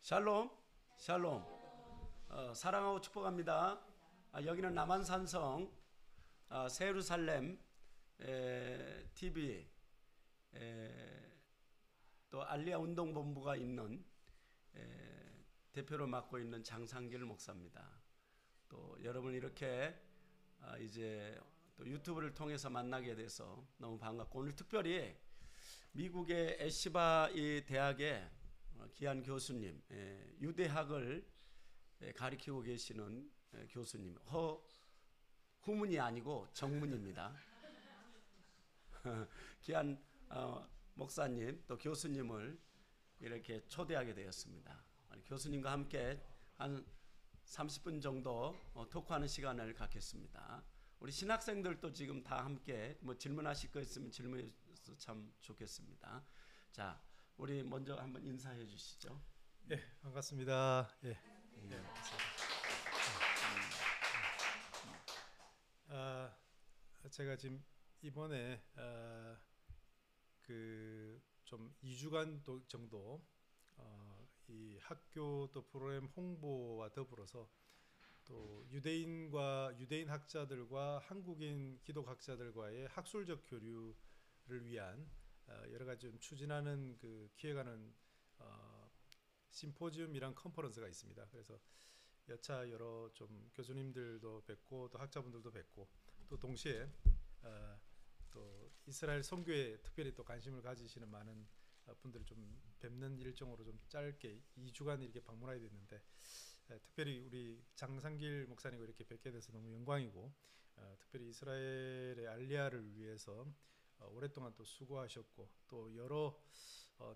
샬롬, 샬롬. 사랑하고 축복합니다. 여기는 남한산성 세루살렘 TV 또 알리아 운동본부가 있는 대표로 맡고 있는 장상길 목사입니다. 또 여러분 이렇게 이제 또 유튜브를 통해서 만나게 돼서 너무 반갑고, 오늘 특별히 미국의 에시바 이 대학의 귀한 교수님, 유대학을 가리키고 계시는 교수님, 후문이 아니고 정문입니다. 귀한 목사님 또 교수님을 이렇게 초대하게 되었습니다. 교수님과 함께 한 30분 정도 토크하는 시간을 갖겠습니다. 우리 신학생들도 지금 다 함께 질문하실 거 있으면 질문해 주셔서 참 좋겠습니다. 자, 우리 먼저 한번 인사해 주시죠. 예, 반갑습니다. 예. 제가 지금 이번에 좀 2주간 정도 이 학교 또 프로그램 홍보와 더불어서 또 유대인 학자들과 한국인 기독학자들과의 학술적 교류를 위한 여러 가지 좀 추진하는 기획하는 심포지움이란 컨퍼런스가 있습니다. 그래서 여차 여러 좀 교수님들도 뵙고 또 학자분들도 뵙고, 또 동시에 또 이스라엘 선교에 특별히 또 관심을 가지시는 많은 분들을 좀 뵙는 일정으로 좀 짧게 2주간 이렇게 방문하게 됐는데, 특별히 우리 장상길 목사님과 이렇게 뵙게 돼서 너무 영광이고, 특별히 이스라엘의 알리아를 위해서 오랫동안 또 수고하셨고, 또 여러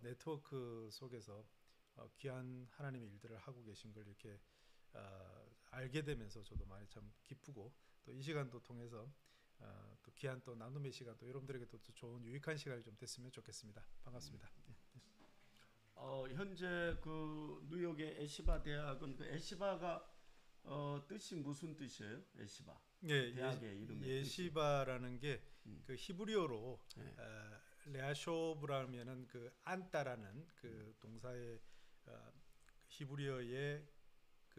네트워크 속에서 귀한 하나님의 일들을 하고 계신 걸 이렇게 알게 되면서 저도 많이 참 기쁘고, 또 이 시간도 통해서 또 귀한 또 나눔의 시간, 또 여러분들에게 또 좋은 유익한 시간이 좀 됐으면 좋겠습니다. 반갑습니다. 현재 뉴욕의 에시바 대학은 에시바가 뜻이 무슨 뜻이에요? 에시바. 예, 대학의 이름이 예시바라는 게 히브리어로 레아쇼브라면은 안따라는 동사의 히브리어의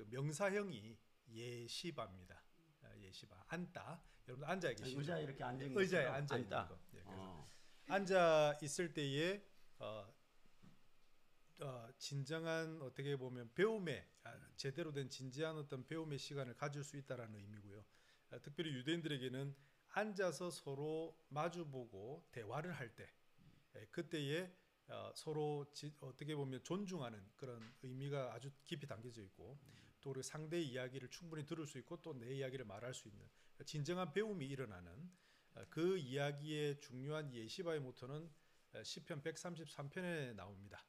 명사형이 예시바입니다. 예시바, 안따. 여러분 앉아 계시죠? 의자에 이렇게 앉은 의자에 앉아 있는 거. 예, 그래서 앉아 있을 때에 진정한, 어떻게 보면 배움의 제대로 된 진지한 어떤 배움의 시간을 가질 수 있다라는 의미고요. 특별히 유대인들에게는 앉아서 서로 마주보고 대화를 할 때, 그때에 서로 어떻게 보면 존중하는 그런 의미가 아주 깊이 담겨져 있고, 또 우리 상대의 이야기를 충분히 들을 수 있고 또 내 이야기를 말할 수 있는 진정한 배움이 일어나는 그 이야기의 중요한 예시바의 모토는 시편 133편에 나옵니다.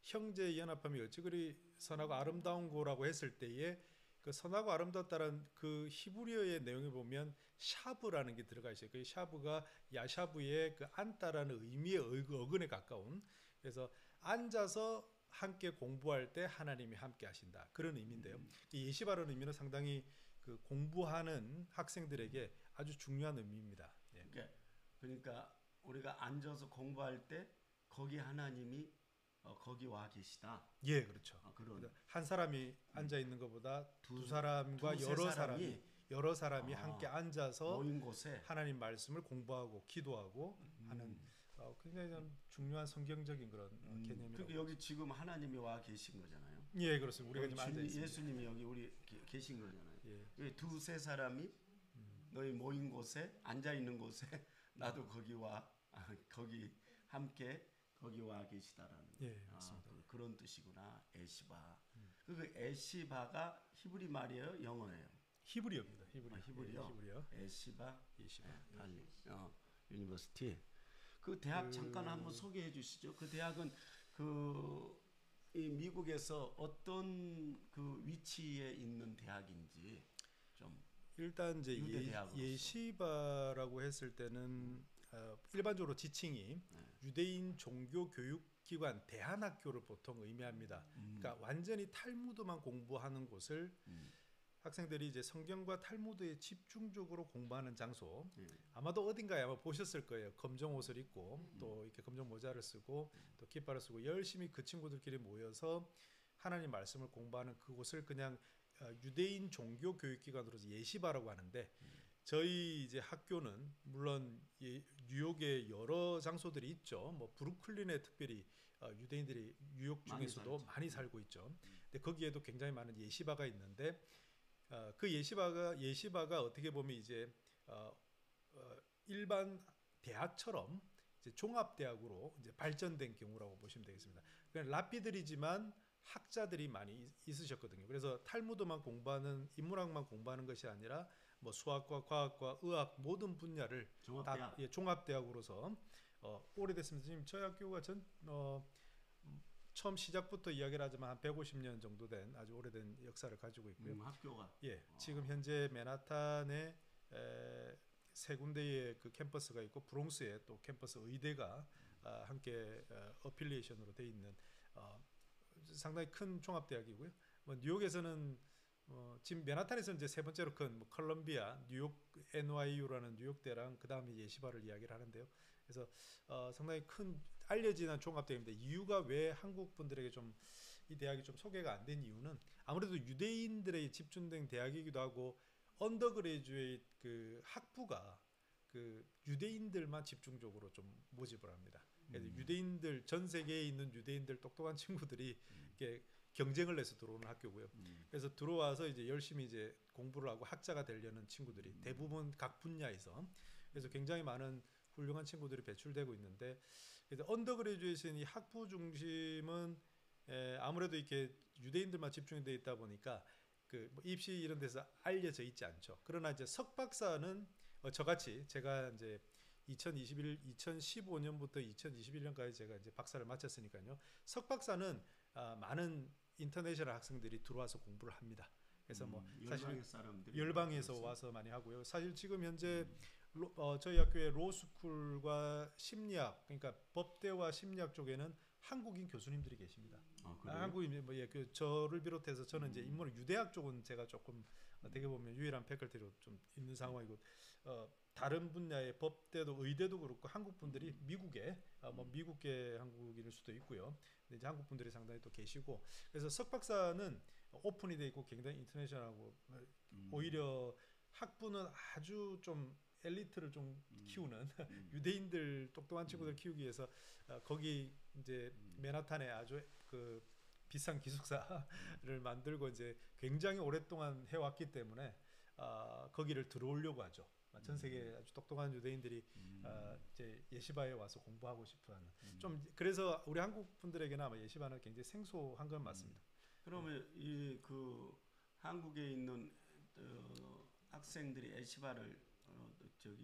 형제의 연합함이 어찌 그리 선하고 아름다운 거라고 했을 때에 선하고 아름답다는 히브리어의 내용에 보면 샤브라는 게 들어가 있어요. 그 샤브가 야샤브의 안따라는 의미의 어근에 가까운, 그래서 앉아서 함께 공부할 때 하나님이 함께 하신다, 그런 의미인데요. 이 예시바라는 의미는 상당히 공부하는 학생들에게 아주 중요한 의미입니다. 예. 그러니까 우리가 앉아서 공부할 때 거기 하나님이 거기 와 계시다. 예, 그렇죠. 그런 한 사람이 앉아 있는 것보다 두 사람과 여러 사람이 함께 앉아서 모인 곳에 하나님 말씀을 공부하고 기도하고 하는 굉장히 좀 중요한 성경적인 그런 개념이라고. 그러니까 여기 지금 하나님이 와 계신 거잖아요. 예, 그렇습니다. 우리가 지금 앉아 있습니다. 예수님이 여기 우리 계신 거잖아요. 예. 두세 사람이 너희 모인 곳에 앉아 있는 곳에 나도 거기 와, 거기 함께 거기 와 계시다라는. 예, 맞습니다. 그런 뜻이구나. 에시바. 에시바가 히브리 말이에요, 영어예요? 히브리어입니다. 히브리어. 히브리어. 에시바. 달리. 유니버시티. 그 대학 잠깐 한번 소개해 주시죠. 그 대학은 이 미국에서 어떤 위치에 있는 대학인지 좀. 일단 이제 예시바라고 했을 때는 일반적으로 지칭이 유대인 종교 교육기관 대안학교를 보통 의미합니다. 그러니까 완전히 탈무드만 공부하는 곳을 학생들이 이제 성경과 탈무드에 집중적으로 공부하는 장소. 아마도 어딘가에 아마 보셨을 거예요. 검정 옷을 입고 또 이렇게 검정 모자를 쓰고 또 깃발을 쓰고 열심히 그 친구들끼리 모여서 하나님 말씀을 공부하는 그곳을 그냥 유대인 종교 교육기관으로서 예시바라고 하는데 저희 이제 학교는 물론 뉴욕에 여러 장소들이 있죠. 뭐 브루클린에 특별히 유대인들이 뉴욕 중에서도 많이 살고 있죠. 근데 거기에도 굉장히 많은 예시바가 있는데 그 예시바가 어떻게 보면 이제 일반 대학처럼 이제 종합대학으로 이제 발전된 경우라고 보시면 되겠습니다. 그냥 랍비들이지만 학자들이 많이 있으셨거든요. 그래서 탈무드만 공부하는 인문학만 공부하는 것이 아니라 뭐 수학과 과학과 의학 모든 분야를 종합대학. 다 종합대학으로서 오래됐습니다. 지금 저희 학교가 처음 시작부터 이야기를 하지만 한 150년 정도 된 아주 오래된 역사를 가지고 있고요. 학교가. 지금 현재 맨하탄에 세 군데의 그 캠퍼스가 있고 브롱스에 또 캠퍼스 의대가 함께 어필리에이션으로 돼 있는 상당히 큰 종합대학이고요. 뭐 뉴욕에서는 지금 맨하탄에서는 이제 세 번째로 큰 뭐 컬럼비아, 뉴욕 NYU라는 뉴욕대랑 그 다음에 예시바를 이야기를 하는데요. 그래서 상당히 큰 알려진 종합대학입니다. 이유가 왜 한국 분들에게 좀 이 대학이 좀 소개가 안 된 이유는 아무래도 유대인들의 집중된 대학이기도 하고 언더그레주에이트 그 학부가 그 유대인들만 집중적으로 좀 모집을 합니다. 그래서 유대인들 전 세계에 있는 유대인들 똑똑한 친구들이 이렇게 경쟁을 해서 들어오는 학교고요. 그래서 들어와서 이제 열심히 이제 공부를 하고 학자가 되려는 친구들이 대부분 각 분야에서 그래서 굉장히 많은 훌륭한 친구들이 배출되고 있는데 그래서 언더그레주에이션 이 학부 중심은 아무래도 이렇게 유대인들만 집중이 돼 있다 보니까 그 뭐 입시 이런 데서 알려져 있지 않죠. 그러나 이제 석박사는 저같이 제가 이제 2015년부터 2021년까지 제가 이제 박사를 마쳤으니까요. 석박사는 많은 인터내셔널 학생들이 들어와서 공부를 합니다. 그래서 뭐 사실 열방에서 와서 많이 하고요. 사실 지금 현재 저희 학교의 로스쿨과 심리학 그러니까 법대와 심리학 쪽에는 한국인 교수님들이 계십니다. 한국인 그 저를 비롯해서 저는 이제 인문학 유대학 쪽은 제가 조금 어떻게 보면 유일한 패컬티로 좀 있는 상황이고 다른 분야의 법대도 의대도 그렇고 한국 분들이 미국에 뭐 미국계 한국인일 수도 있고요. 근데 이제 한국 분들이 상당히 또 계시고 그래서 석박사는 오픈이 돼 있고 굉장히 인터내셔널하고 오히려 학부는 아주 좀 엘리트를 좀 키우는 유대인들 똑똑한 친구들 키우기 위해서 거기 이제 맨하탄에 아주 그 비싼 기숙사를 만들고 이제 굉장히 오랫동안 해왔기 때문에 거기를 들어오려고 하죠. 전 세계 아주 똑똑한 유대인들이 이제 예시바에 와서 공부하고 싶어하는 좀 그래서 우리 한국 분들에게는 아마 예시바는 굉장히 생소한 건 맞습니다. 그러면 이 그 한국에 있는 학생들이 예시바를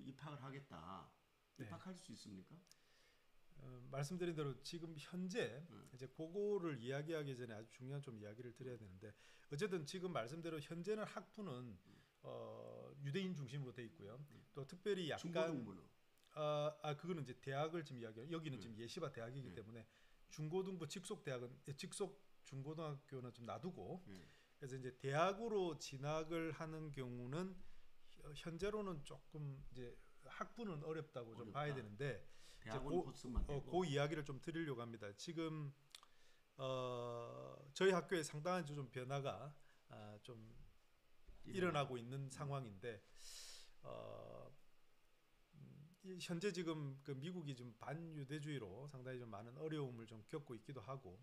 입학을 하겠다. 입학할 수 있습니까? 말씀드린 대로 지금 현재 이제 그거를 이야기하기 전에 아주 중요한 좀 이야기를 드려야 되는데 어쨌든 지금 말씀대로 현재는 학부는 유대인 중심으로 돼 있고요. 또 특별히 약간 중고등부는 그거는 이제 대학을 지금 이야기해요. 여기는 지금 예시바 대학이기 때문에 중고등부 직속 대학은 직속 중고등학교는 좀 놔두고 그래서 이제 대학으로 진학을 하는 경우는 현재로는 조금 이제 학부는 어렵다고 좀 봐야 되는데 그 이야기를 좀 드리려고 합니다. 지금 저희 학교에 상당한 좀 변화가 좀 일어나고 있는 상황인데 현재 지금 그 미국이 좀 반유대주의로 상당히 좀 많은 어려움을 좀 겪고 있기도 하고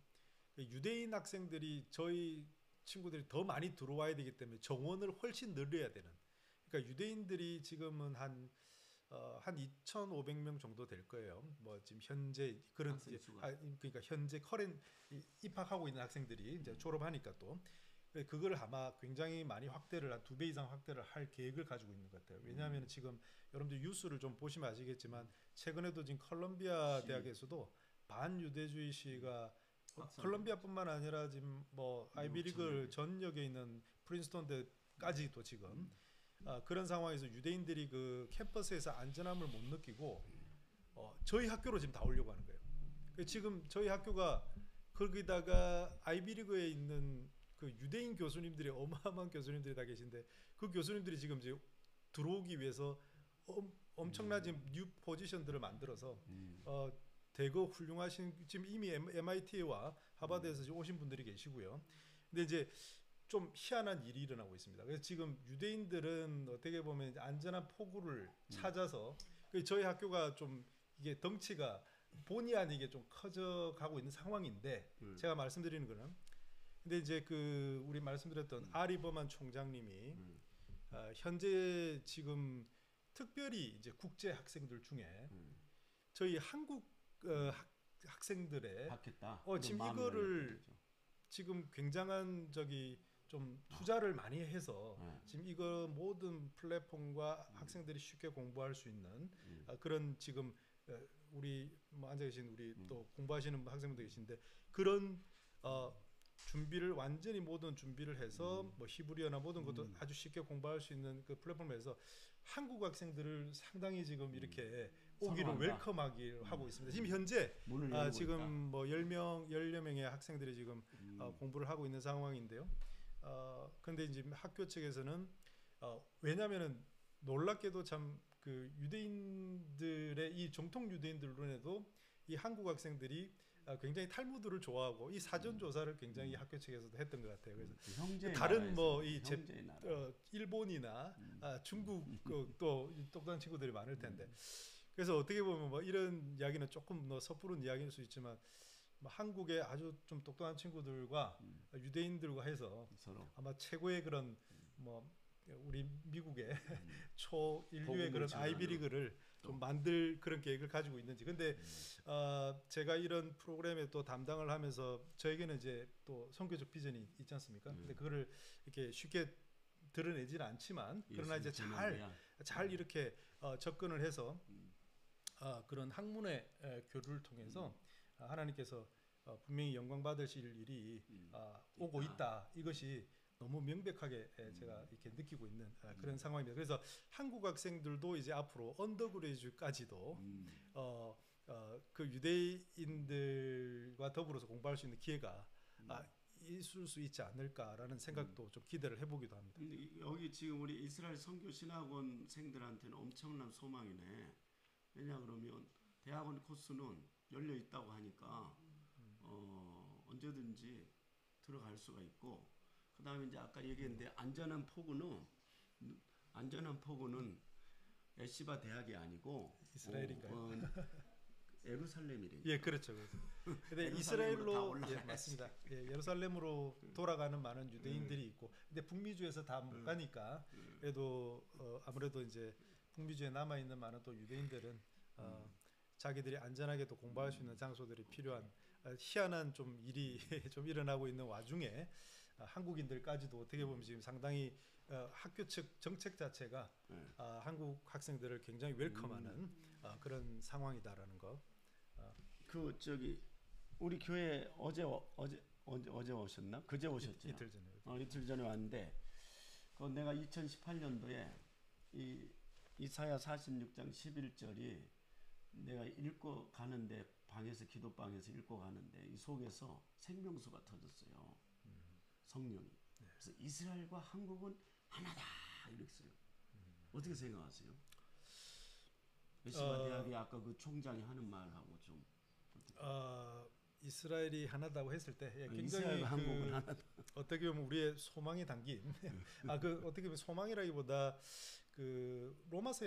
유대인 학생들이 저희 친구들이 더 많이 들어와야 되기 때문에 정원을 훨씬 늘려야 되는 그러니까 유대인들이 지금은 한 2,500명 정도 될 거예요. 뭐 지금 현재 그런 그러니까 현재 입학하고 있는 학생들이 이제 졸업하니까 또 그걸 아마 굉장히 많이 확대를 한 2배 이상 확대를 할 계획을 가지고 있는 것 같아요. 왜냐하면 지금 여러분들 뉴스를 좀 보시면 아시겠지만 최근에도 지금 콜롬비아 대학에서도 반유대주의 시위가 콜롬비아뿐만 아니라 지금 뭐 아이비리그 전역에 있는 프린스턴대까지도 지금 그런 상황에서 유대인들이 그 캠퍼스에서 안전함을 못 느끼고 저희 학교로 지금 다 오려고 하는 거예요. 지금 저희 학교가 거기다가 아이비리그에 있는 그 유대인 교수님들이 어마어마한 교수님들이 다 계신데 그 교수님들이 지금 이제 들어오기 위해서 엄청난 지금 뉴 포지션들을 만들어서 대거 훌륭하신 지금 이미 MIT와 하버드에서 지금 오신 분들이 계시고요. 근데 이제 좀 희한한 일이 일어나고 있습니다. 그래서 지금 유대인들은 어떻게 보면 이제 안전한 포구를 찾아서 저희 학교가 좀 이게 덩치가 본의 아니게 좀 커져 가고 있는 상황인데 제가 말씀드리는 거는 근데 이제 그 우리 말씀드렸던 아리 버만 총장님이 현재 지금 특별히 이제 국제 학생들 중에 저희 한국 학생들의 받겠다. 지금 이거를 지금 굉장한 저기 좀 투자를 많이 해서 지금 이거 모든 플랫폼과 학생들이 쉽게 공부할 수 있는 그런 지금 우리 뭐 앉아 계신 우리 또 공부하시는 학생분들 계신데 그런 준비를 완전히 모든 준비를 해서 뭐 히브리어나 모든 것도 아주 쉽게 공부할 수 있는 그 플랫폼에서 한국 학생들을 상당히 지금 이렇게 오기를 선호한다. 웰컴하기를 하고 있습니다. 지금 현재 문을 열고 지금 있다. 뭐 10여 명의 학생들이 지금 공부를 하고 있는 상황인데요. 근데 이제 학교 측에서는 왜냐면은 놀랍게도 참 그 유대인들의 이 정통 유대인들론에도 이 한국 학생들이 굉장히 탈무드를 좋아하고 이 사전 조사를 굉장히 학교 측에서도 했던 것 같아요. 그래서 형제의 다른 뭐 이 형제의 나라. 일본이나 중국 또 똑똑한 친구들이 많을 텐데 그래서 어떻게 보면 뭐 이런 이야기는 조금 뭐 섣부른 이야기일 수 있지만 뭐 한국의 아주 좀 똑똑한 친구들과 유대인들과 해서 서로 아마 최고의 그런 뭐 우리 미국의 초인류의 그런 복음을 아이비리그를 좀 만들 그런 계획을 가지고 있는지. 근데 제가 이런 프로그램에 또 담당을 하면서 저에게는 이제 또 선교적 비전이 있지 않습니까? 근데 그거를 이렇게 쉽게 드러내지는 않지만 그러나 이제 잘 이렇게 접근을 해서 그런 학문의 교류를 통해서 하나님께서 분명히 영광 받으실 일이 오고 있다. 이것이 너무 명백하게 제가 이렇게 느끼고 있는 그런 상황입니다. 그래서 한국 학생들도 이제 앞으로 언더그레이드까지도 그 유대인들과 더불어서 공부할 수 있는 기회가 있을 수 있지 않을까라는 생각도 좀 기대를 해보기도 합니다. 근데 여기 지금 우리 이스라엘 선교 신학원생들한테는 엄청난 소망이네. 왜냐 그러면 대학원 코스는 열려 있다고 하니까 언제든지 들어갈 수가 있고 그다음에 이제 아까 얘기했는데 안전한 포구는 에시바 대학이 아니고 이스라엘인가요? 예루살렘이래. 예, 그렇죠. 근데 이스라엘로 맞습니다. 예, 예루살렘으로 돌아가는 많은 유대인들이 있고, 근데 북미주에서 다 못 가니까 그래도 아무래도 이제 북미주에 남아 있는 많은 또 유대인들은 자기들이 안전하게 또 공부할 수 있는 장소들이 필요한 희한한 좀 일이 좀 일어나고 있는 와중에 한국인들까지도 어떻게 보면 지금 상당히 학교 측 정책 자체가 한국 학생들을 굉장히 웰컴하는 그런 상황이다라는 거. 그 저기 우리 교회 어제 오셨나? 그제 오셨죠? 이틀 전에. 이틀 전에 왔는데 그 내가 2018년도에 이 이사야 46장 11절이 내가 읽고 가는데 방에서 기도방에서 읽고 가는데 이 속에서 생명수가 터졌어요. 성령이. 그래서 이스라엘과 한국은 하나다 이랬어요. 어떻게 생각하세요? 에시바 대학이 아까 그 총장이 하는 말하고 좀 이스라엘이 하나다고 했을 때 굉장히 이스라엘과 한국은 하나다. 어떻게 보면 우리의 소망이 담긴 그 어떻게 보면 소망이라기보다 그 로마서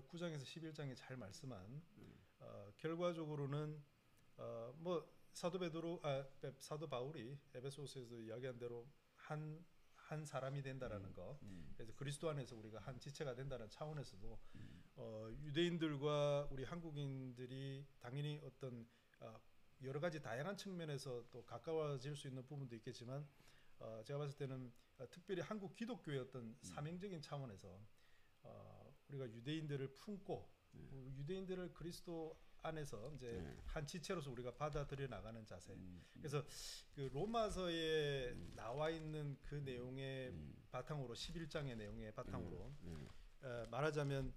9장에서 11장에 잘 말씀한 결과적으로는 뭐 사도 바울이 에베소서에서 이야기한 대로 한 사람이 된다라는 거. 그래서 그리스도 안에서 우리가 한 지체가 된다는 차원에서도 유대인들과 우리 한국인들이 당연히 어떤 여러 가지 다양한 측면에서 또 가까워질 수 있는 부분도 있겠지만 제가 봤을 때는 특별히 한국 기독교의 어떤 사명적인 차원에서 우리가 유대인들을 품고 유대인들을 그리스도 안에서 이제 한 지체로서 우리가 받아들여 나가는 자세. 그래서 그 로마서에 나와 있는 그 내용의 바탕으로 11장의 내용의 바탕으로 말하자면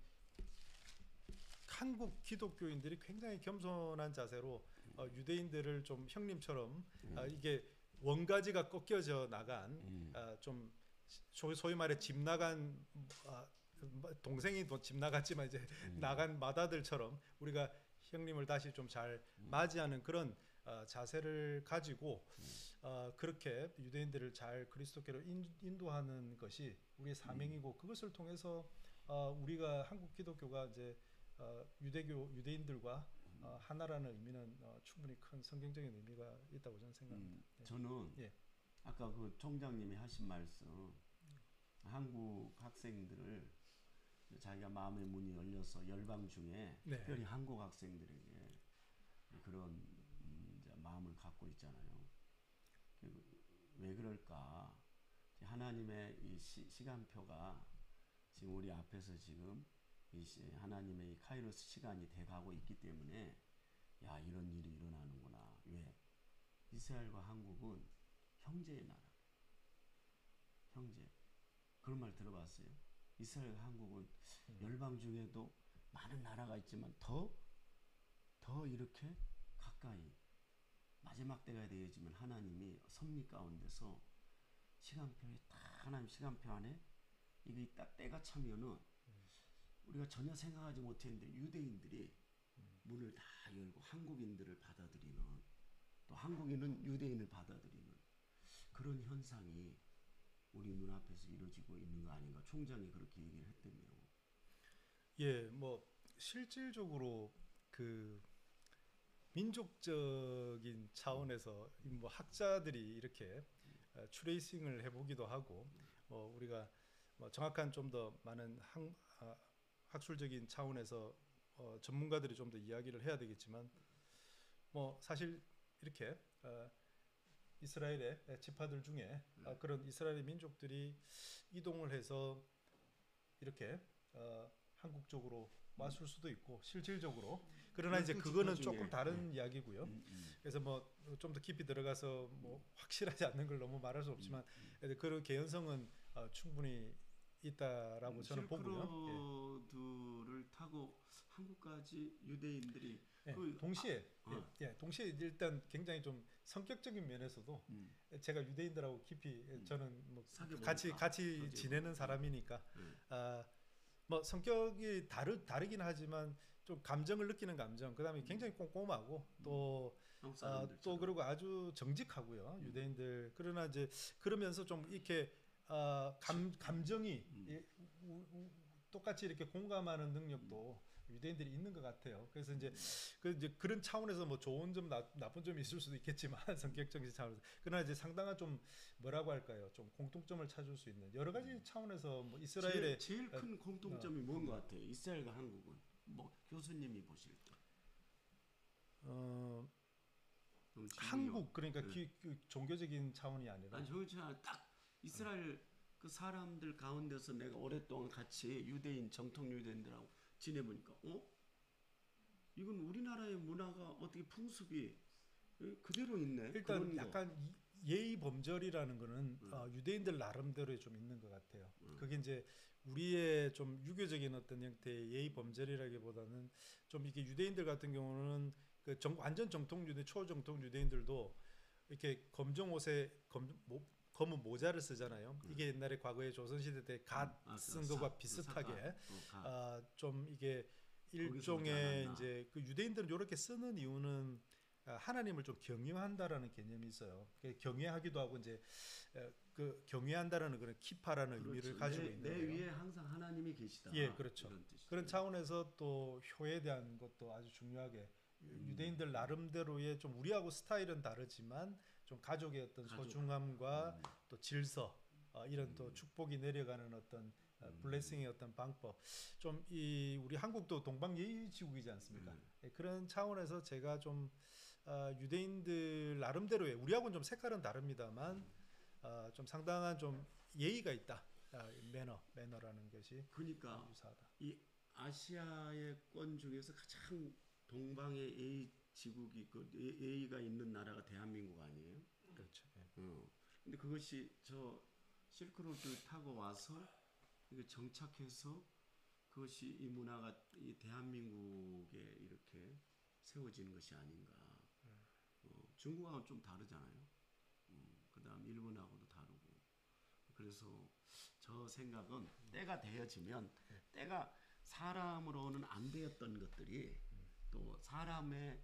한국 기독교인들이 굉장히 겸손한 자세로 유대인들을 좀 형님처럼 이게 원가지가 꺾여져 나간 좀 소위 말해 집 나간 동생이 집 나갔지만 이제 나간 마다들처럼 우리가 형님을 다시 좀 잘 맞이하는 그런 자세를 가지고 그렇게 유대인들을 잘 그리스도께로 인도하는 것이 우리의 사명이고 그것을 통해서 우리가 한국 기독교가 이제 유대인들과 하나라는 의미는 충분히 큰 성경적인 의미가 있다고 저는 생각합니다. 저는 예. 아까 그 총장님이 하신 말씀, 한국 학생들을 자기가 마음의 문이 열려서 열방 중에 네. 특별히 한국 학생들에게 그런 이제 마음을 갖고 있잖아요. 왜 그럴까? 하나님의 이 시간표가 지금 우리 앞에서 지금 하나님의 이 카이로스 시간이 돼가고 있기 때문에 야, 이런 일이 일어나는구나. 왜? 이스라엘과 한국은 형제의 나라. 형제. 그런 말 들어봤어요? 이스라엘과 한국은 열방 중에도 많은 나라가 있지만 더 이렇게 가까이 마지막 때가 되어지면 하나님이 섭리 가운데서 시간표에 딱 하나님 시간표 안에 이게 딱 때가 차면은 우리가 전혀 생각하지 못했는데 유대인들이 문을 다 열고 한국인들을 받아들이는, 또 한국인은 유대인을 받아들이는 그런 현상이 우리 눈앞에서 이루어지고 있는 거 아닌가. 총장이 그렇게 얘기를 했다며요. 예, 뭐 실질적으로 그 민족적인 차원에서 뭐 학자들이 이렇게 트레이싱을 해보기도 하고 우리가 뭐 정확한 좀 더 많은 학술적인 차원에서 전문가들이 좀 더 이야기를 해야 되겠지만 뭐 사실 이렇게 이스라엘의 지파들 중에 그런 이스라엘의 민족들이 이동을 해서 이렇게 한국 쪽으로 왔을 수도 있고 실질적으로 그러나 이제 그거는 조금 다른 이야기고요. 그래서 뭐 좀 더 깊이 들어가서 뭐 확실하지 않는 걸 너무 말할 수 없지만 그런 개연성은 충분히 있다라고 저는 보고요. 실크로드를 타고 한국까지 유대인들이 동시에 동시에 같이 일단 굉장히 좀 성격적인 면에서도 제가 유대인들하고 깊이 저는 뭐 같이 지내는 사람이니까 뭐 성격이 다르긴 하지만 좀 감정을 느끼는 감정, 그다음에 굉장히 꼼꼼하고 또 그리고 아주 정직하고요 유대인들. 그러나 이제 그러면서 좀 이렇게 감정이 똑같이 이렇게 공감하는 능력도 유대인들이 있는 것 같아요. 그래서 이제 그런 차원에서 뭐 좋은 점 나쁜 점이 있을 수도 있겠지만 성격적인 차원에서 그러나 이제 상당한 좀 뭐라고 할까요? 좀 공통점을 찾을 수 있는 여러 가지 차원에서 뭐 이스라엘의 제일 큰 공통점이 뭔 것 같아요? 이스라엘과 한국은 뭐 교수님이 보실 때 한국 그러니까 그 종교적인 차원이 아니라 아니 저는 딱 이스라엘 그 사람들 가운데서 내가 오랫동안 같이 유대인 정통 유대인들하고 지내보니까 이건 우리나라의 문화가 어떻게 풍습이 그대로 있네. 일단 약간 예의 범절이라는 거는 유대인들 나름대로 좀 있는 것 같아요. 그게 이제 우리의 좀 유교적인 어떤 형태의 예의 범절이라기보다는 좀 이게 유대인들 같은 경우는 그 완전 정통 유대 초정통 유대인들도 이렇게 검정 옷에 검은 모자를 쓰잖아요. 이게 옛날에 과거에 조선시대 때 갓 쓴 거와 비슷하게 좀 이게 일종의 이제 그 유대인들은 이렇게 쓰는 이유는 하나님을 좀 경외한다라는 개념이 있어요. 경외하기도 하고 이제 그 경외한다라는 그런 키파라는 의미를 가지고 있는 거예요. 내 위에 항상 하나님이 계시다. 예, 그렇죠. 그런 차원에서 또 효에 대한 것도 아주 중요하게 유대인들 나름대로의 좀 우리하고 스타일은 다르지만 좀 가족의 어떤 소중함과 또 질서 이런 또 축복이 내려가는 어떤 블레싱의 어떤 방법 좀 우리 한국도 동방예의지국이지 않습니까? 그런 차원에서 제가 좀 유대인들 나름대로의 우리하고는 좀 색깔은 다릅니다만 좀 상당한 좀 예의가 있다. 매너라는 것이 그러니까 유사하다. 이 아시아의 권 중에서 가장 동방의 예의지국이 그 예의가 있는 나라가 대한민국 아니에요? 그렇죠. 근데 그것이 저 실크로드를 타고 와서 이게 정착해서 그것이 이 문화가 이 대한민국에 이렇게 세워지는 것이 아닌가. 중국하고는 좀 다르잖아요. 그다음 일본하고도 다르고. 그래서 저 생각은 때가 되어지면 때가 사람으로는 안 되었던 것들이 또 사람의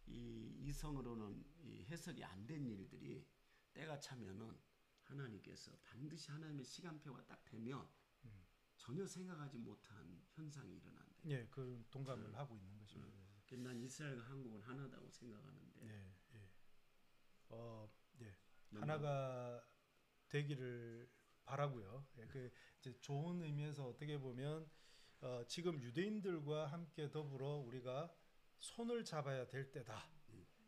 이 이성으로는 이 해석이 안 된 일들이 때가 차면은 하나님께서 반드시 하나님의 시간표가 딱 되면 전혀 생각하지 못한 현상이 일어난대. 예, 그 동감을 하고 있는 것입니다. 난 이스라엘과 한국은 하나다고 생각하는데. 예, 예. 예. 너무- 하나가 되기를 바라고요. 예, 그 이제 좋은 의미에서 어떻게 보면 지금 유대인들과 함께 더불어 우리가 손을 잡아야 될 때다.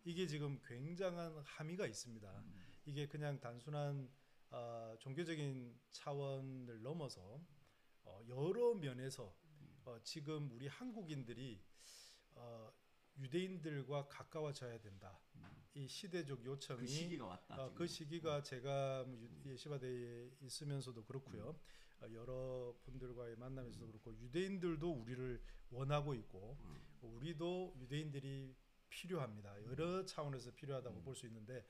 이게 지금 굉장한 함의가 있습니다. 이게 그냥 단순한 종교적인 차원을 넘어서 여러 면에서 지금 우리 한국인들이 유대인들과 가까워져야 된다. 이 시대적 요청이 그 시기가 왔다. 그 지금. 시기가 제가 예시바대에 있으면서도 그렇고요. 여러 분들과의 만남에서도 그렇고 유대인들도 우리를 원하고 있고 우리도 유대인들이 필요합니다. 여러 차원에서 필요하다고 볼 수 있는데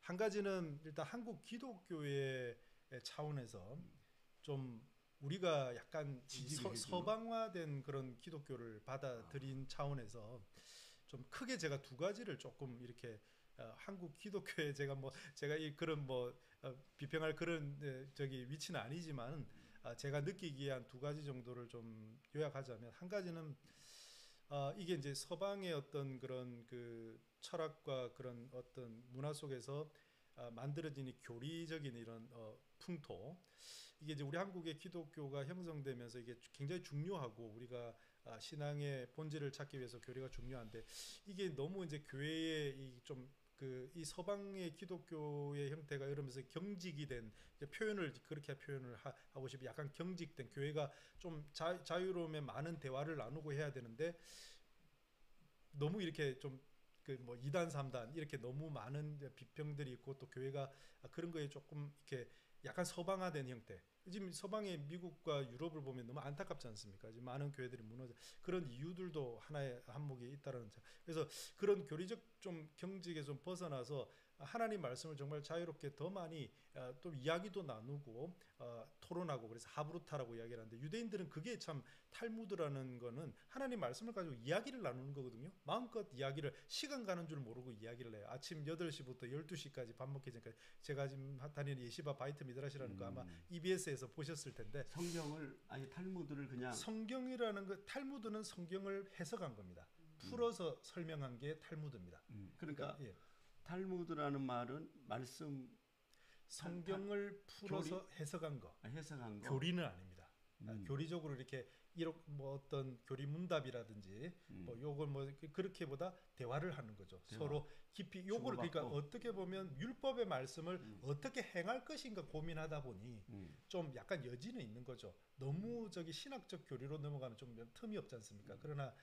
한 가지는 일단 한국 기독교의 차원에서 좀 우리가 약간 지지를 해주는? 서방화된 그런 기독교를 받아들인 차원에서 좀 크게 제가 두 가지를 조금 이렇게 한국 기독교에 제가 이 그런 비평할 그런 저기 위치는 아니지만 제가 느끼기에 한 두 가지 정도를 좀 요약하자면 한 가지는 이게 이제 서방의 어떤 그런 그 철학과 그런 어떤 문화 속에서 만들어진 이 교리적인 이런 풍토 이게 이제 우리 한국의 기독교가 형성되면서 이게 굉장히 중요하고 우리가 신앙의 본질을 찾기 위해서 교리가 중요한데 이게 너무 이제 교회의 이 서방의 기독교의 형태가 이러면서 경직이 된 표현을 그렇게 표현을 하고 싶어 약간 경직된 교회가 좀 자유로움에 많은 대화를 나누고 해야 되는데 너무 이렇게 좀 그 뭐 2단 3단 이렇게 너무 많은 비평들이 있고 또 교회가 그런 거에 조금 이렇게 약간 서방화된 형태. 지금 서방의 미국과 유럽을 보면 너무 안타깝지 않습니까? 지금 많은 교회들이 무너져 그런 이유들도 하나의 한몫이 있다라는 점. 그래서 그런 교리적 좀 경직에 좀 벗어나서 하나님 말씀을 정말 자유롭게 더 많이 또 이야기도 나누고 토론하고 그래서 하브루타라고 이야기를 하는데 유대인들은 그게 참 탈무드라는 거는 하나님 말씀을 가지고 이야기를 나누는 거거든요. 마음껏 이야기를 시간 가는 줄 모르고 이야기를 해요. 아침 8시부터 12시까지 밥 먹기 전까지 제가 지금 다니는 예시바 바이트 미드라시라는 거 아마 EBS에서 보셨을 텐데 성경을 아니 탈무드를 그냥 성경이라는 거 탈무드는 성경을 해석한 겁니다. 풀어서 설명한 게 탈무드입니다. 그러니까 예. 탈무드라는 말은 말씀 성경을 풀어서 해석한 거. 해석한 거. 교리는 아닙니다. 교리적으로 이렇게 뭐 어떤 교리 문답이라든지 뭐 요걸 뭐 그렇게보다 대화를 하는 거죠. 대화. 서로 깊이 요걸 그러니까 주고받고. 어떻게 보면 율법의 말씀을 어떻게 행할 것인가 고민하다 보니 좀 약간 여지는 있는 거죠. 너무 저기 신학적 교리로 넘어가면 좀 틈이 없지 않습니까? 그러나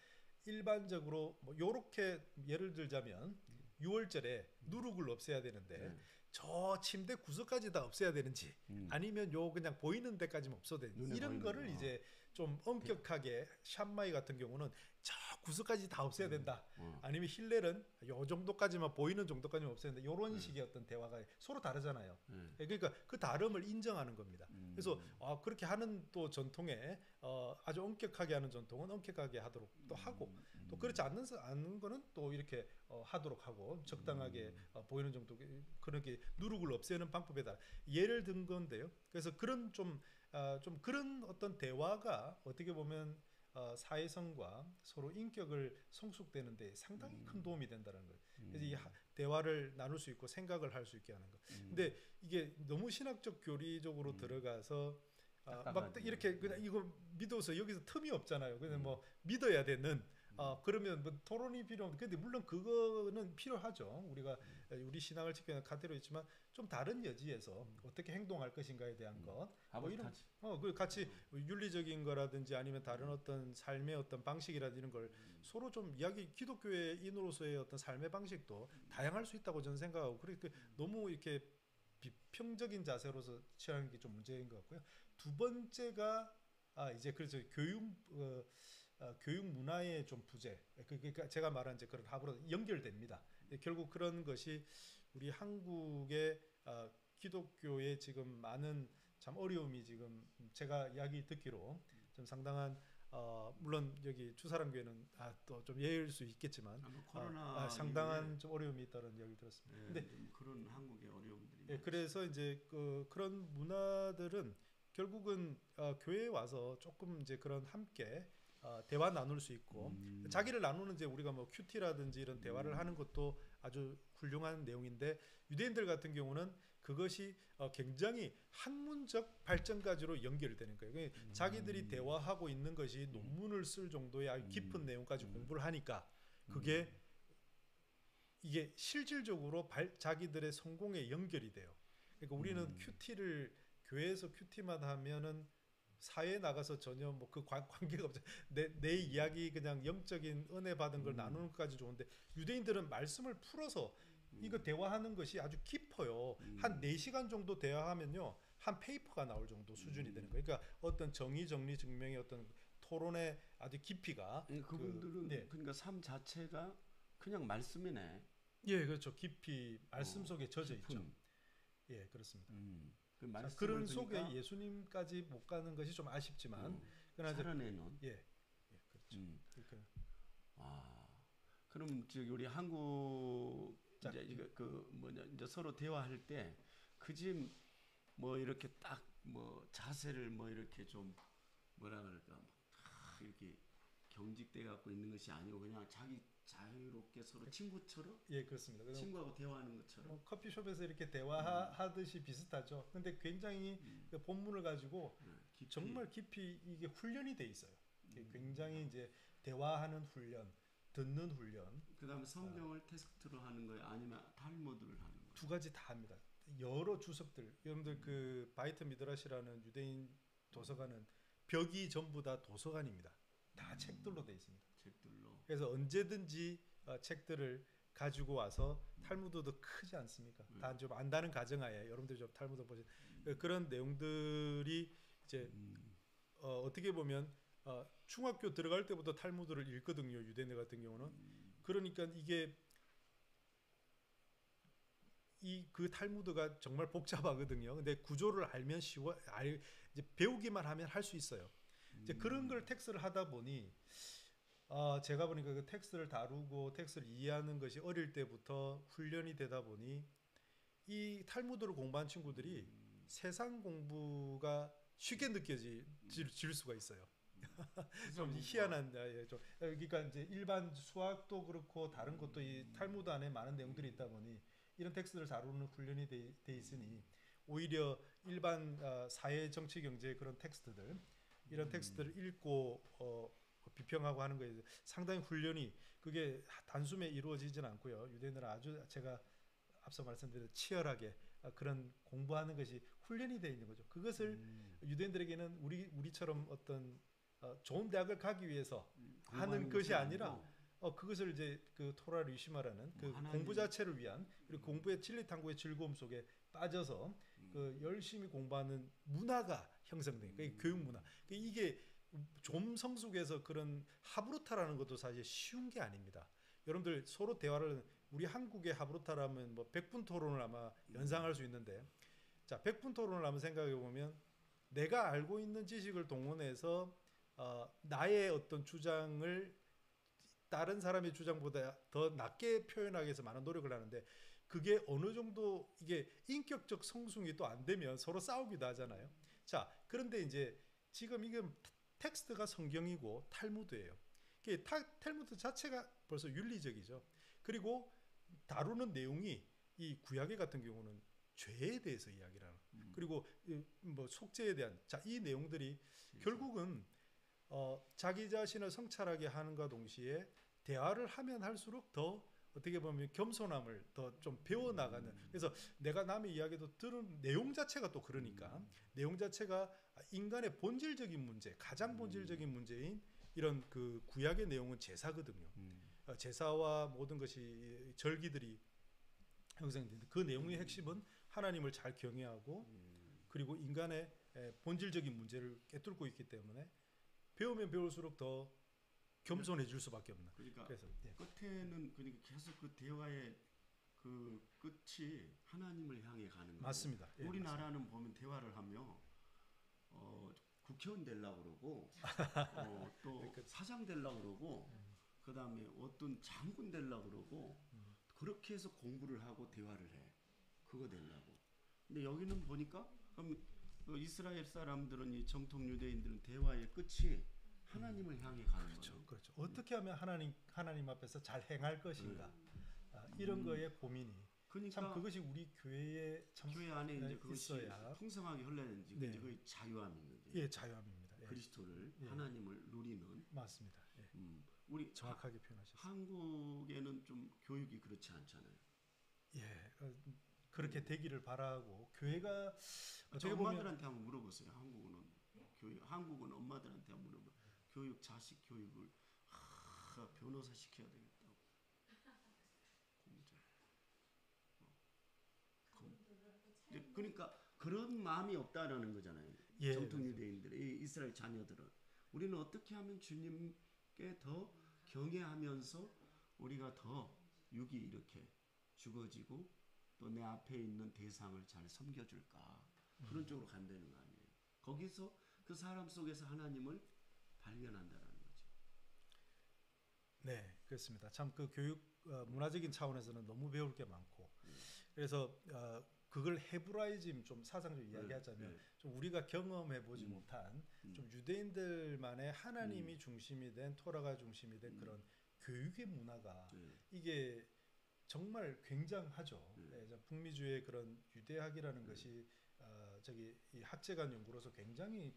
일반적으로 뭐 요렇게 예를 들자면 6월절에 누룩을 없애야 되는데 저 침대 구석까지 다 없애야 되는지 아니면 요 그냥 보이는 데까지만 없어도 되는지 눈에 이런 보이는 거를 거. 이제 좀 엄격하게 샴마이 같은 경우는 저 구석까지 다 없애야 된다. 아니면 힐렐은 요 정도까지만 보이는 정도까지만 없애야 된다. 요런 식의 어떤 대화가 서로 다르잖아요. 그러니까 그 다름을 인정하는 겁니다. 그래서 그렇게 하는 또 전통에 아주 엄격하게 하는 전통은 엄격하게 하도록 또 하고 또 그렇지 않는 거는 또 이렇게 하도록 하고 적당하게 보이는 정도 그렇게 누룩을 없애는 방법에다 예를 든 건데요. 그래서 그런 좀 그런 어떤 대화가 어떻게 보면 사회성과 서로 인격을 성숙되는데 상당히 큰 도움이 된다는 거예요. 그래서 이 대화를 나눌 수 있고 생각을 할 수 있게 하는 거. 근데 이게 너무 신학적 교리적으로 들어가서 막 이렇게 그냥 이거 믿어서 여기서 틈이 없잖아요. 그냥 뭐 믿어야 되는 그러면 뭐 토론이 필요한데 근데 물론 그거는 필요하죠. 우리가 우리 신앙을 지키는 가대로 있지만 좀 다른 여지에서 어떻게 행동할 것인가에 대한 것 뭐 이런 그 같이 윤리적인 거라든지 아니면 다른 어떤 삶의 어떤 방식이라든지 이런 걸 서로 좀 기독교의 인으로서의 어떤 삶의 방식도 다양할 수 있다고 저는 생각하고 그러니까 너무 이렇게 비평적인 자세로서 취하는 게 좀 문제인 것 같고요. 두 번째가 이제 그래서 교육 문화의 좀 부재. 그러니까 제가 말한 이제 그런 합으로 연결됩니다. 결국 그런 것이 우리 한국의 기독교의 지금 많은 참 어려움이 지금 제가 이야기 듣기로 좀 상당한 물론 여기 주사랑교회는 또 좀 예외일 수 있겠지만 코로나 상당한 좀 어려움이 있다는 이야기를 들었습니다. 근데 그런 한국의 어려움들이 예, 그래서 이제 그런 문화들은 결국은 교회에 와서 조금 이제 그런 함께 대화 나눌 수 있고 자기를 나누는 이제 우리가 뭐 큐티라든지 이런 대화를 하는 것도 아주 훌륭한 내용인데 유대인들 같은 경우는 그것이 굉장히 학문적 발전까지로 연결되는 거예요. 자기들이 대화하고 있는 것이 논문을 쓸 정도의 아주 깊은 내용까지 공부를 하니까 그게 이게 실질적으로 자기들의 성공에 연결이 돼요. 그러니까 우리는 큐티를 교회에서 큐티만 하면은 사회에 나가서 전혀 뭐 그 관계가 없죠. 내 이야기 그냥 영적인 은혜 받은 걸 나누는 것까지 좋은데 유대인들은 말씀을 풀어서 이거 대화하는 것이 아주 깊어요. 한 4시간 정도 대화하면요. 한 페이퍼가 나올 정도 수준이 되는 거예요. 그러니까 어떤 정의 정리 증명의 어떤 토론의 아주 깊이가 그분들은 그러니까 삶 자체가 그냥 말씀이네. 예, 그렇죠. 깊이 말씀 속에 젖어 있죠. 예, 그렇습니다. 그런 속에 예수님까지 못 가는 것이 좀 아쉽지만 그러나 살아내는 그렇죠. 그럼 저기 우리 한국 이제 이제 서로 대화할 때 그지 뭐 이렇게 딱 뭐 자세를 뭐 이렇게 좀 뭐라 그럴까 이렇게 경직돼 갖고 있는 것이 아니고 그냥 자기 자유롭게 서로 친구처럼 예, 그렇습니다. 친구하고 대화하는 것처럼 커피숍에서 이렇게 대화하듯이 비슷하죠. 근데 굉장히 그 본문을 가지고 정말 깊이 이게 훈련이 돼 있어요. 굉장히 이제 대화하는 훈련, 듣는 훈련. 그다음에 성경을 테스트로 하는 거예요, 아니면 탈무드를 하는 거예요? 두 가지 다 합니다. 여러 주석들, 여러분들 그 바이트 미드라시라는 유대인 도서관은 벽이 전부 다 도서관입니다. 다 책들로 돼 있습니다. 책들로. 그래서 언제든지 책들을 가지고 와서 탈무드도 크지 않습니까? 다 좀 안다는 가정하에 여러분들이 좀 탈무드 보신 그런 내용들이 이제 어떻게 보면 중학교 들어갈 때부터 탈무드를 읽거든요. 유대인들 같은 경우는. 그러니까 이게 그 탈무드가 정말 복잡하거든요. 근데 구조를 알면 이제 배우기만 하면 할 수 있어요. 이제 그런 걸 텍스트를 하다 보니 제가 보니까 그 텍스트를 다루고 텍스트를 이해하는 것이 어릴 때부터 훈련이 되다 보니 이 탈무드를 공부한 친구들이 세상 공부가 쉽게 느껴질 수가 있어요. 좀 희한한 그러니까 이제 일반 수학도 그렇고 다른 것도 이 탈무드 안에 많은 내용들이 있다 보니 이런 텍스트를 다루는 훈련이 돼 있으니 오히려 일반 사회 정치 경제 그런 텍스트들 이런 텍스트를 읽고 비평하고 하는 거에 상당히 훈련이 그게 단숨에 이루어지진 않고요. 유대인들은 아주 제가 앞서 말씀드린 치열하게 그런 공부하는 것이 훈련이 되어 있는 거죠. 그것을 유대인들에게는 우리처럼 어떤 좋은 대학을 가기 위해서 하는 것이 아니라 그것을 이제 그 토라 리시마라는 그 공부 자체를 위한 그리고 공부의 진리탐구의 즐거움 속에 빠져서 그 열심히 공부하는 문화가 형성된 거예요. 교육 문화. 이게 좀 성숙해서 그런 하브루타라는 것도 사실 쉬운 게 아닙니다. 여러분들 서로 대화를 우리 한국의 하브루타라면 뭐 100분 토론을 아마 연상할 수 있는데 자 100분 토론을 한번 생각해 보면 내가 알고 있는 지식을 동원해서 나의 어떤 주장을 다른 사람의 주장보다 더 낮게 표현하기 위해서 많은 노력을 하는데 그게 어느 정도 이게 인격적 성숙이 또 안 되면 서로 싸우기도 하잖아요. 자, 그런데 이제 지금 이게 텍스트가 성경이고 탈무드예요. 탈무드 자체가 벌써 윤리적이죠. 그리고 다루는 내용이 이 구약의 같은 경우는 죄에 대해서 이야기를 하는 그리고 뭐 속죄에 대한 이 내용들이 결국은 자기 자신을 성찰하게 하는과 동시에 대화를 하면 할수록 더 어떻게 보면 겸손함을 더 좀 배워나가는 그래서 내가 남의 이야기도 들은 내용 자체가 또 그러니까 내용 자체가 인간의 본질적인 문제 가장 본질적인 문제인 이런 그 구약의 내용은 제사거든요. 제사와 모든 것이 절기들이 형성되는데 그 내용의 핵심은 하나님을 잘 경외하고 그리고 인간의 본질적인 문제를 꿰뚫고 있기 때문에 배우면 배울수록 더 겸손해질 수밖에 없는. 그러니까 그래서 끝에는 그러니까 계속 그 대화의 그 끝이 하나님을 향해 가는 거예요. 맞습니다. 우리나라는 보면 대화를 하며 국회의원 되려고 그러고 또 사장 되려고 그러고 그다음에 어떤 장군 되려고 그러고 그렇게 해서 공부를 하고 대화를 해. 그거 되려고. 근데 여기는 보니까 그럼 이스라엘 사람들은 이 정통 유대인들은 대화의 끝이 하나님을 향해 가는 거예요. 그렇죠. 어떻게 하면 하나님 앞에서 잘 행할 것인가 이런 거에 고민이. 그러니까 참 그것이 우리 교회에 참 교회 안에 이제 그것이 있어야 풍성하게 흘러야지. 네. 이제 그게 자유함인 거지. 예, 자유함입니다. 예. 그리스도를 예. 하나님을 누리는. 맞습니다. 예. 우리 정확하게 표현하셨습니다. 한국에는 좀 교육이 그렇지 않잖아요. 예, 그렇게 되기를 바라고 교회가 어떻게 엄마들한테 한번 물어보세요. 한국은 엄마들한테 한번 물어봐. 자식 교육을 변호사 시켜야 되겠다고. 그러니까 그런 마음이 없다라는 거잖아요. 예, 정통 유대인들의 이스라엘 자녀들은 우리는 어떻게 하면 주님께 더 경외하면서 우리가 더 육이 이렇게 죽어지고 또 내 앞에 있는 대상을 잘 섬겨줄까 그런 쪽으로 간다는 거 아니에요. 거기서 그 사람 속에서 하나님을 발견한다는 거죠. 네, 그렇습니다. 참 그 교육 문화적인 차원에서는 너무 배울 게 많고 그래서 그걸 헤브라이즘 좀 사상적으로 이야기하자면 좀 우리가 경험해 보지 못한 좀 유대인들만의 하나님이 중심이 된 토라가 중심이 된 그런 교육의 문화가 이게 정말 굉장하죠. 북미주의 그런 유대학이라는 것이 이 학제간 연구로서 굉장히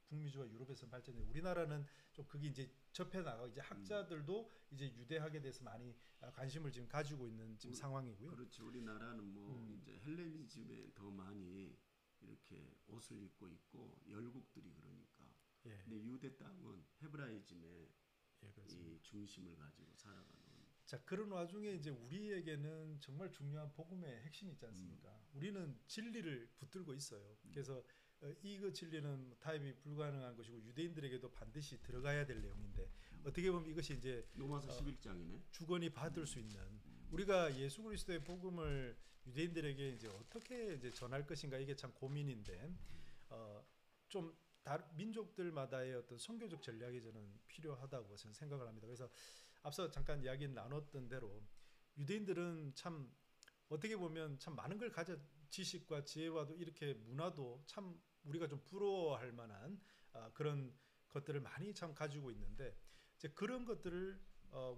북미주와 유럽에서 발전해. 우리나라는 좀 그게 이제 접해 나가고 이제 학자들도 이제 유대학에 대해서 많이 관심을 지금 가지고 있는 지금 상황이고요. 그렇죠. 우리나라는 뭐 이제 헬레니즘에 더 많이 이렇게 옷을 입고 있고 열국들이 그러니까. 예. 근데 유대 땅은 헤브라이즘의 예, 이 중심을 가지고 살아가는. 자, 그런 와중에 이제 우리에게는 정말 중요한 복음의 핵심이 있지 않습니까? 우리는 진리를 붙들고 있어요. 그래서 이거 진리는 타협이 불가능한 것이고 유대인들에게도 반드시 들어가야 될 내용인데 어떻게 보면 이것이 이제 로마서 11장이네. 주권이 받을 수 있는 우리가 예수 그리스도의 복음을 유대인들에게 이제 어떻게 이제 전할 것인가 이게 참 고민인데 좀 민족들마다의 어떤 선교적 전략이 저는 필요하다고 저는 생각을 합니다. 그래서 앞서 잠깐 이야기 나눴던 대로 유대인들은 참 어떻게 보면 참 많은 걸 가져 지식과 지혜와도 이렇게 문화도 참 우리가 좀 부러워할 만한 그런 것들을 많이 참 가지고 있는데 이제 그런 것들을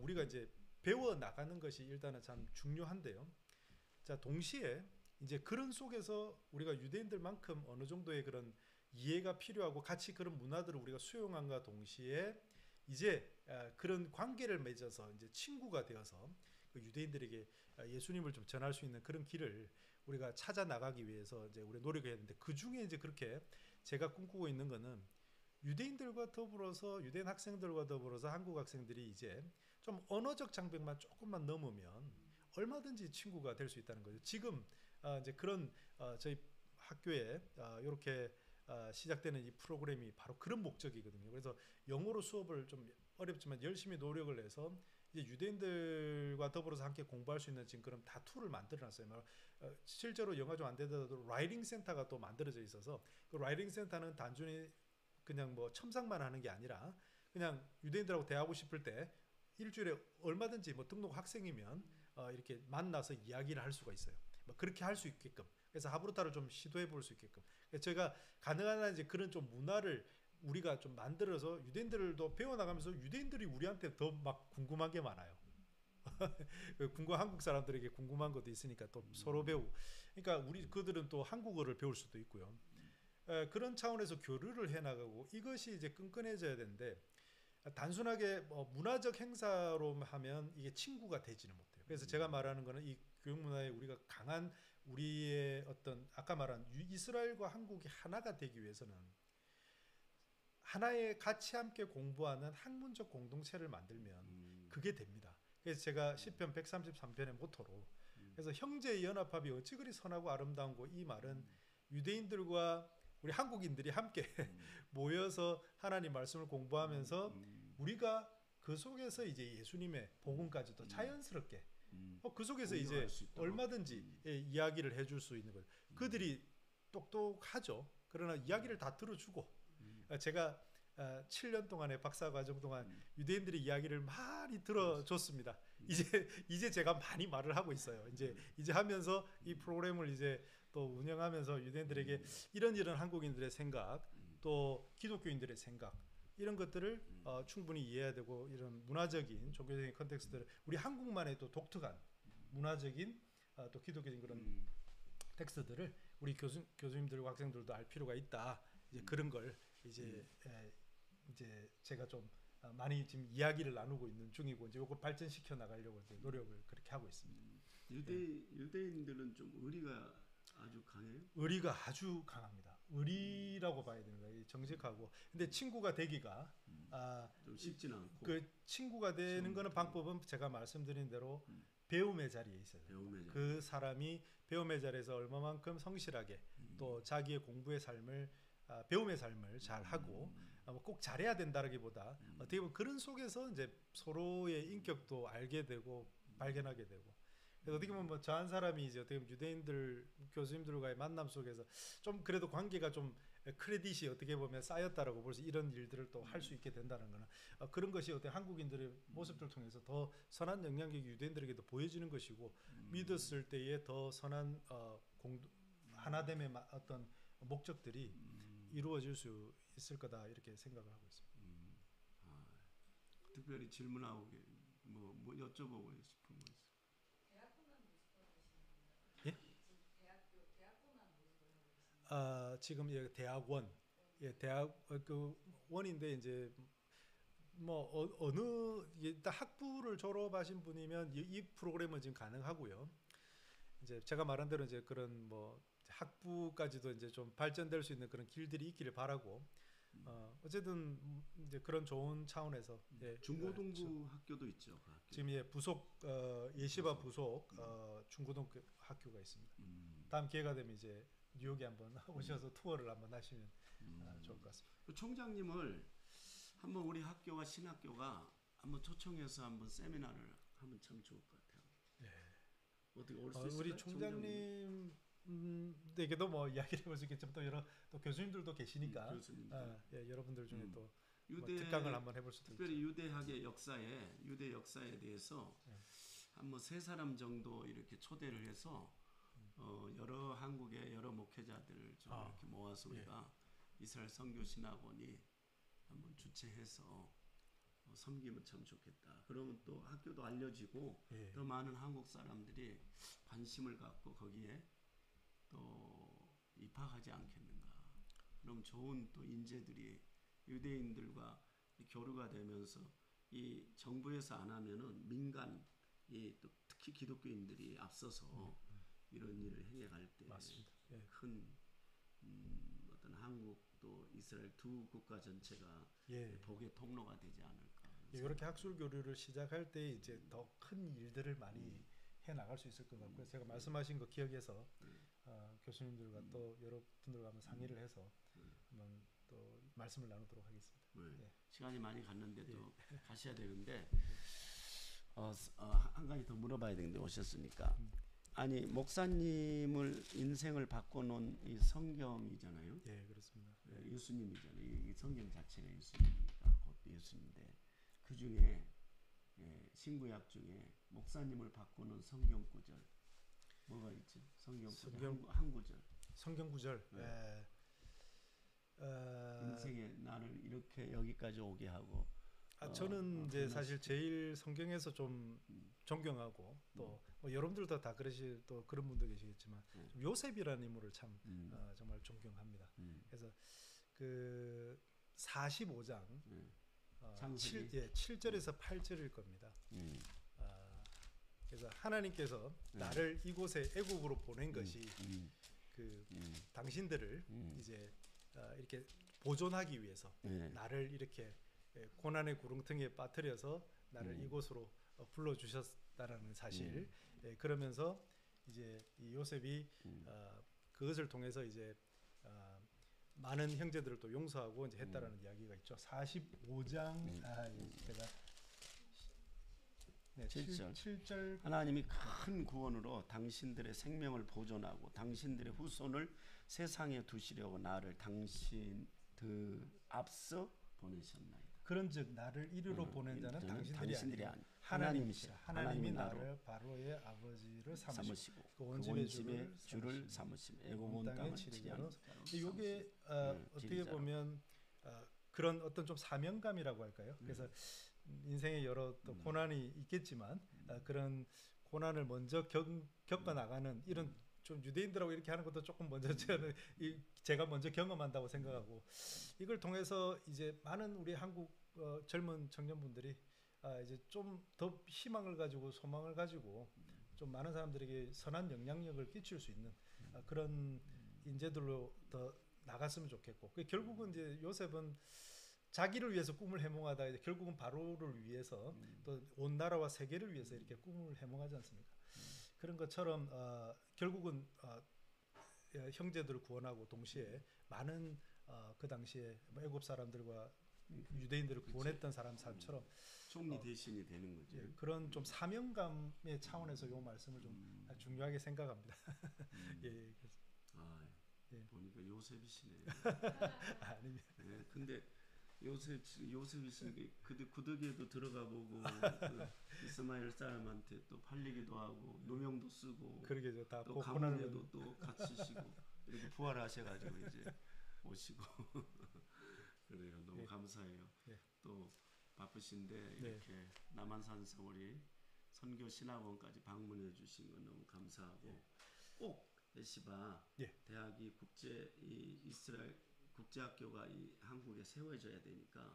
우리가 이제 배워 나가는 것이 일단은 참 중요한데요. 자, 동시에 이제 그런 속에서 우리가 유대인들만큼 어느 정도의 그런 이해가 필요하고 같이 그런 문화들을 우리가 수용함과 동시에 이제 그런 관계를 맺어서 이제 친구가 되어서 그 유대인들에게 예수님을 좀 전할 수 있는 그런 길을 우리가 찾아 나가기 위해서 이제 우리 노력해야 되는데 그 중에 이제 그렇게 제가 꿈꾸고 있는 거는 유대인들과 더불어서 유대인 학생들과 더불어서 한국 학생들이 이제 좀 언어적 장벽만 조금만 넘으면 얼마든지 친구가 될 수 있다는 거죠. 지금 이제 그런 저희 학교에 이렇게 시작되는 이 프로그램이 바로 그런 목적이거든요. 그래서 영어로 수업을 좀 어렵지만 열심히 노력을 해서 이제 유대인들과 더불어서 함께 공부할 수 있는 지금 그런 다 툴을 만들어놨어요. 실제로 영어가 좀 안 되더라도 라이팅 센터가 또 만들어져 있어서 그 라이팅 센터는 단순히 그냥 뭐 첨삭만 하는 게 아니라 그냥 유대인들하고 대하고 싶을 때 일주일에 얼마든지 뭐 등록 학생이면 이렇게 만나서 이야기를 할 수가 있어요. 뭐 그렇게 할 수 있게끔. 그래서 하브루타를 좀 시도해 볼 수 있게끔. 제가 가능한 한 이제 그런 좀 문화를 우리가 좀 만들어서 유대인들도 배워나가면서 유대인들이 우리한테 더 막 궁금한 게 많아요. 한국 사람들에게 궁금한 것도 있으니까 또 서로 배우고. 그러니까 그들은 또 한국어를 배울 수도 있고요. 그런 차원에서 교류를 해나가고 이것이 이제 끈끈해져야 되는데 단순하게 문화적 행사로 하면 이게 친구가 되지는 못해요. 그래서 제가 말하는 거는 이 교육 문화에 우리가 강한 우리의 어떤 아까 말한 이스라엘과 한국이 하나가 되기 위해서는 하나의 같이 함께 공부하는 학문적 공동체를 만들면 그게 됩니다. 그래서 제가 시편 133편의 모토로 그래서 형제의 연합합이 어찌 그리 선하고 아름다운고 이 말은 유대인들과 우리 한국인들이 함께 모여서 하나님 말씀을 공부하면서 우리가 그 속에서 이제 예수님의 복음까지도 자연스럽게 그 속에서 이제 얼마든지 이야기를 해줄 수 있는 거예요. 그들이 똑똑하죠. 그러나 이야기를 다 들어주고 제가 7년 동안의 박사 과정 동안 유대인들의 이야기를 많이 들어줬습니다. 이제 제가 많이 말을 하고 있어요. 이제 하면서 이 프로그램을 이제 또 운영하면서 유대인들에게 이런 한국인들의 생각, 또 기독교인들의 생각 이런 것들을 충분히 이해해야 되고, 이런 문화적인 종교적인 컨텍스트를 우리 한국만의 또 독특한 문화적인 또 기독교적인 그런 텍스트들을 우리 교수님들과 학생들도 알 필요가 있다. 이제 그런 걸 이제 제가 좀 많이 지금 이야기를 나누고 있는 중이고, 이제 이걸 발전시켜 나가려고 이제 노력을 그렇게 하고 있습니다. 유대인들은 좀 의리가 아주 강해요? 의리가 아주 강합니다. 의리라고 봐야 됩니다. 정직하고. 근데 친구가 되기가 좀 쉽지는 않고. 그 친구가 되는 거는 방법은 제가 말씀드린 대로 배움의 자리에 있어요. 그 사람이 배움의 자리에서 얼마만큼 성실하게 또 자기의 공부의 삶을 배움의 삶을 잘 하고, 꼭 잘해야 된다라기보다 어떻게 보면 그런 속에서 이제 서로의 인격도 알게 되고 발견하게 되고, 그래서 어떻게 보면 저 한 사람이 이제 어떻게 보면 유대인들 교수님들과의 만남 속에서 좀 그래도 관계가 좀 크레딧이 어떻게 보면 쌓였다라고 볼 수, 이런 일들을 또 할 수 있게 된다는 거는 그런 것이 어떻게 한국인들의 모습들을 통해서 더 선한 영향력이 유대인들에게도 보여지는 것이고, 믿었을 때에 더 선한 하나됨의 어떤 목적들이 이루어질 수 있을 거다, 이렇게 생각을 하고 있습니다. 특별히 질문하고 뭐 여쭤보고 싶은 거 있어요? 예? 지금 대학원, 대학 그 원인데 이제 뭐 어느 일단 학부를 졸업하신 분이면 이 프로그램은 지금 가능하고요. 이제 제가 말한 대로 이제 그런 뭐 학부까지도 이제 좀 발전될 수 있는 그런 길들이 있기를 바라고, 어쨌든 이제 그런 좋은 차원에서 중고등부 학교도 있죠. 그 학교. 지금 부속 예시바 부속 중고등부 학교가 있습니다. 다음 기회가 되면 이제 뉴욕에 한번 오셔서 투어를 한번 하시면 좋을 것 같습니다. 그 총장님을 한번 우리 학교와 신학교가 한번 초청해서 한번 세미나를 하면 참 좋을 것 같아요. 네. 어떻게 올 수 있을까요? 우리 총장님에게도 뭐 이야기를 해볼 수 있겠지만 또 교수님들도 계시니까 여러분들 중에 또 특강을 한번 해볼 수도 있죠. 특별히 유대학의 유대 역사에 대해서 한 세 사람 정도 이렇게 초대를 해서 여러 한국의 여러 목회자들을 좀 이렇게 모아서 우리가 이스라엘 선교신학원이 한번 주최해서 섬기면 참 좋겠다. 그러면 또 학교도 알려지고 더 많은 한국 사람들이 관심을 갖고 거기에 또 입학하지 않겠는가. 그럼 좋은 또 인재들이 유대인들과 교류가 되면서 이 정부에서 안 하면은 민간이 또 특히 기독교인들이 앞서서 이런 일을 행해갈 때 큰 어떤 한국 또 이스라엘 두 국가 전체가 복의 통로가 되지 않을까. 이렇게 학술 교류를 시작할 때 이제 더 큰 일들을 많이 해 나갈 수 있을 것 같고요. 제가 말씀하신 거 기억해서 교수님들과 또 여러분들과 한번 상의를 해서 한번 또 말씀을 나누도록 하겠습니다. 시간이 많이 갔는데도 가셔야 되는데 한 가지 더 물어봐야 되는데 오셨으니까. 아니 목사님을 인생을 바꿔놓은 이 성경이잖아요. 그렇습니다. 예수님이잖아요. 이 성경 자체가 예수님이니까 곧 예수님인데 그 중에 신구약 중에 목사님을 바꾸는 성경 구절 뭐가 있죠? 성경 한 구절. 성경 구절. 인생에 나를 이렇게 여기까지 오게 하고. 저는 이제 사실 제일 성경에서 좀 존경하고 또 뭐 여러분들도 다 그러실 또 그런 분도 계시겠지만 요셉이라는 인물을 참 정말 존경합니다. 그래서 그 45장 7절에서 8절일 겁니다. 그래서 하나님께서 나를 이곳에 애국으로 보낸 것이 그 당신들을 이제 이렇게 보존하기 위해서 나를 이렇게 고난의 구렁텅이에 빠뜨려서 나를 이곳으로 불러주셨다라는 사실. 그러면서 이제 이 요셉이 그것을 통해서 이제 많은 형제들을 또 용서하고 이제 했다라는 이야기가 있죠. 45장 제가 7절 하나님이 큰 구원으로 당신들의 생명을 보존하고 당신들의 후손을 세상에 두시려고 나를 당신 그 앞서 보내셨나이다. 그런즉 나를 이리로 보낸 자는 당신들이 아니라 아니 하나님이시라. 하나님이 나로 나를 바로의 아버지를 삼으시고 삼으시고 그 온 온 집의 집의 주를 삼으시며 애굽 온 땅을 치리하는 자로 이게 어떻게 지리자로. 보면 그런 어떤 좀 사명감이라고 할까요? 그래서 인생에 여러 또 고난이 있겠지만 그런 고난을 먼저 겪어 나가는 이런 좀 유대인들하고 이렇게 하는 것도 조금 먼저 제가 먼저 경험한다고 생각하고 이걸 통해서 이제 많은 우리 한국 젊은 청년분들이 이제 좀 더 희망을 가지고 소망을 가지고 좀 많은 사람들에게 선한 영향력을 끼칠 수 있는 그런 인재들로 더 나갔으면 좋겠고 결국은 이제 요셉은 자기를 위해서 꿈을 해몽하다 이제 결국은 바로를 위해서 또 온 나라와 세계를 위해서 이렇게 꿈을 해몽하지 않습니까? 그런 것처럼 결국은 형제들을 구원하고 동시에 많은 그 당시에 애굽 사람들과 유대인들을 구원했던 사람처럼 총리 대신이 되는 거죠. 그런 좀 사명감의 차원에서 이 말씀을 좀 중요하게 생각합니다. 예, 그래서, 예. 보니까 요셉이시네. 아닙니다. 네, 근데 요셉이시 그 구더기에도 들어가 보고 그 이스마엘 사람한테 또 팔리기도 하고 누명도 쓰고 그러게죠. 다 또 감옥에도 또 갇히시고 이렇게 부활하셔가지고 이제 오시고 그래요. 너무 예. 감사해요. 예. 또 바쁘신데 이렇게 남한산서울이 선교 신학원까지 방문해 주신 건 너무 감사하고 꼭 에시바 대학이 이 이스라엘 국제학교가 이 한국에 세워져야 되니까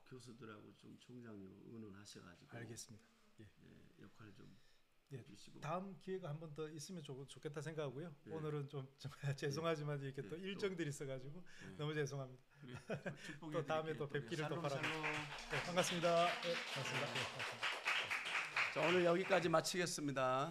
교수들하고 좀 총장님 의논하셔가지고 알겠습니다. 역할 좀 해주시고 다음 기회가 한 번 더 있으면 좋겠다 생각하고요. 오늘은 좀 죄송하지만 이렇게 또 일정들이 있어가지고 너무 죄송합니다. 또 다음에 또 뵙기를 또 바랍니다. 반갑습니다. 반갑습니다. 자, 오늘 여기까지 마치겠습니다.